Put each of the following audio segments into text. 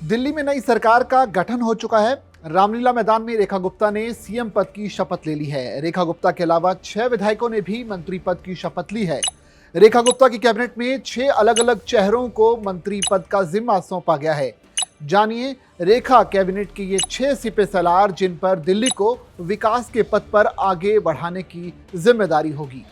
दिल्ली में नई सरकार का गठन हो चुका है। रामलीला मैदान में रेखा गुप्ता ने सीएम पद की शपथ ले ली है। रेखा गुप्ता के अलावा 6 विधायकों ने भी मंत्री पद की शपथ ली है। रेखा गुप्ता की कैबिनेट में 6 अलग अलग चेहरों को मंत्री पद का जिम्मा सौंपा गया है। जानिए रेखा कैबिनेट के ये 6 सिपे सलार जिन पर दिल्ली को विकास के पथ पर आगे बढ़ाने की जिम्मेदारी होगी।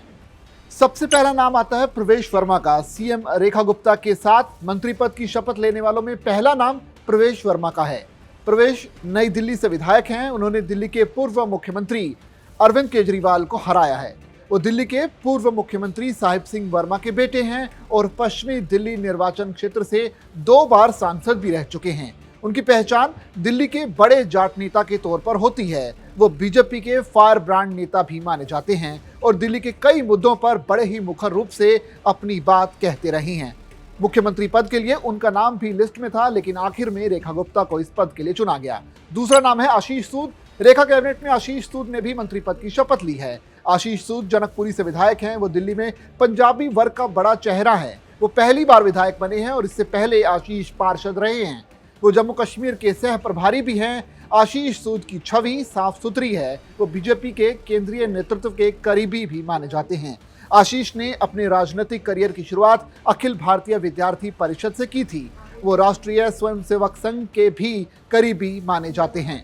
सबसे पहला नाम आता है प्रवेश वर्मा का। सीएम रेखा गुप्ता के साथ मंत्री पद की शपथ लेने वालों में पहला नाम प्रवेश वर्मा का है। प्रवेश नई दिल्ली से विधायक हैं। उन्होंने दिल्ली के पूर्व मुख्यमंत्री अरविंद केजरीवाल को हराया है। वो दिल्ली के पूर्व मुख्यमंत्री साहिब सिंह वर्मा के बेटे हैं और पश्चिमी दिल्ली निर्वाचन क्षेत्र से 2 बार सांसद भी रह चुके हैं। उनकी पहचान दिल्ली के बड़े जाट नेता के तौर पर होती है। वो बीजेपी के फायर ब्रांड नेता भी माने जाते हैं और दिल्ली के कई मुद्दों पर बड़े ही मुखर रूप से अपनी बात कहते रहे हैं। मुख्यमंत्री पद के लिए उनका नाम भी लिस्ट में था, लेकिन आखिर में रेखा गुप्ता को इस पद के लिए चुना गया। दूसरा नाम है आशीष सूद। रेखा कैबिनेट में आशीष सूद ने भी मंत्री पद की शपथ ली है। आशीष सूद जनकपुरी से विधायक हैं। वो दिल्ली में पंजाबी वर्ग का बड़ा चेहरा है। वो पहली बार विधायक बने हैं और इससे पहले आशीष पार्षद रहे हैं। वो जम्मू कश्मीर के सह प्रभारी भी हैं। आशीष सूद की छवि साफ सुथरी है। वो बीजेपी के केंद्रीय नेतृत्व के करीबी भी माने जाते हैं। आशीष ने अपने राजनीतिक करियर की शुरुआत अखिल भारतीय विद्यार्थी परिषद से की थी। वो राष्ट्रीय स्वयंसेवक संघ के भी करीबी माने जाते हैं।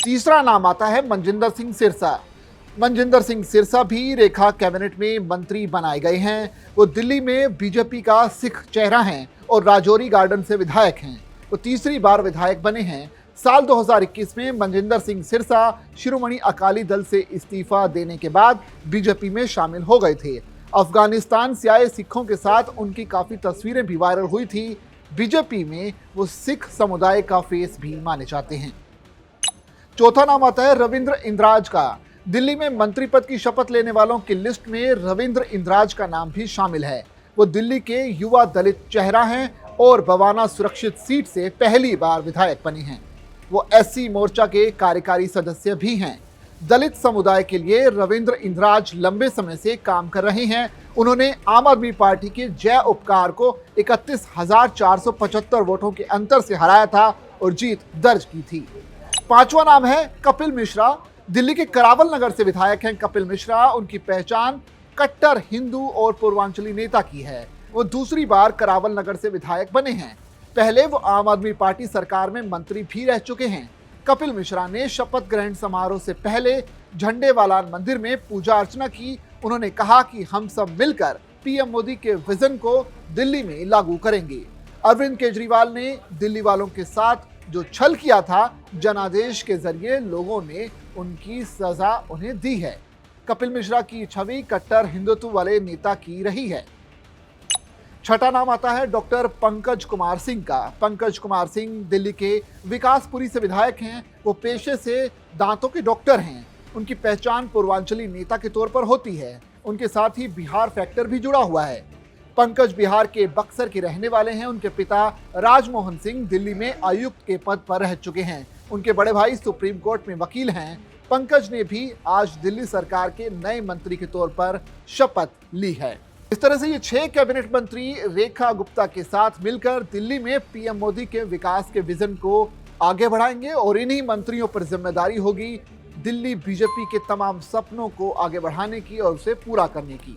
तीसरा नाम आता है मनजिंदर सिंह सिरसा। मनजिंदर सिंह सिरसा भी रेखा कैबिनेट में मंत्री बनाए गए हैं। वो दिल्ली में बीजेपी का सिख चेहरा हैं और राजौरी गार्डन से विधायक हैं। वो तीसरी बार विधायक बने हैं। साल 2021 में मनजिंदर सिंह सिरसा शिरोमणि अकाली दल से इस्तीफा देने के बाद बीजेपी में शामिल हो गए थे। अफगानिस्तान से आए सिखों के साथ उनकी काफी तस्वीरें भी वायरल हुई थी। बीजेपी में वो सिख समुदाय का फेस भी माने जाते हैं। चौथा नाम आता है रविंद्र इंद्राज का। दिल्ली में मंत्री पद की शपथ लेने वालों की लिस्ट में रविंद्र इंद्राज का नाम भी शामिल है। वो दिल्ली के युवा दलित चेहरा हैं और बवाना सुरक्षित सीट से पहली बार विधायक बने हैं। वो एससी मोर्चा के कार्यकारी सदस्य भी हैं। दलित समुदाय के लिए रविंद्र इंद्राज लंबे समय से काम कर रहे हैं। उन्होंने आम आदमी पार्टी के जय उपकार को 31,475 वोटों के अंतर से हराया था और जीत दर्ज की थी। पांचवा नाम है कपिल मिश्रा। दिल्ली के करावल नगर से विधायक हैं कपिल मिश्रा। उनकी पहचान कट्टर हिंदू और पूर्वांचली नेता की है। वो दूसरी बार करावल नगर से विधायक बने हैं। पहले वो आम आदमी पार्टी सरकार में मंत्री भी रह चुके हैं। कपिल मिश्रा ने शपथ ग्रहण समारोह से पहले झंडेवालान मंदिर में पूजा अर्चना की। उन्होंने कहा कि हम सब मिलकर पीएम मोदी के विजन को दिल्ली में लागू करेंगे। अरविंद केजरीवाल ने दिल्ली वालों के साथ जो छल किया था, जनादेश के जरिए लोगों ने उनकी सजा उन्हें दी है। कपिल मिश्रा की छवि कट्टर हिंदुत्व वाले नेता की रही है। छठा नाम आता है डॉक्टर पंकज कुमार सिंह का। पंकज कुमार सिंह दिल्ली के विकासपुरी से विधायक हैं। वो पेशे से दांतों के डॉक्टर हैं। उनकी पहचान पूर्वांचली नेता के तौर पर होती है। उनके साथ ही बिहार फैक्टर भी जुड़ा हुआ है। पंकज बिहार के बक्सर के रहने वाले हैं। उनके पिता राजमोहन सिंह दिल्ली में आयुक्त के पद पर रह चुके हैं। उनके बड़े भाई सुप्रीम कोर्ट में वकील हैं। पंकज ने भी आज दिल्ली सरकार के नए मंत्री के तौर पर शपथ ली है। इस तरह से ये 6 कैबिनेट मंत्री रेखा गुप्ता के साथ मिलकर दिल्ली में पीएम मोदी के विकास के विजन को आगे बढ़ाएंगे और इन्हीं मंत्रियों पर जिम्मेदारी होगी दिल्ली बीजेपी के तमाम सपनों को आगे बढ़ाने की और उसे पूरा करने की।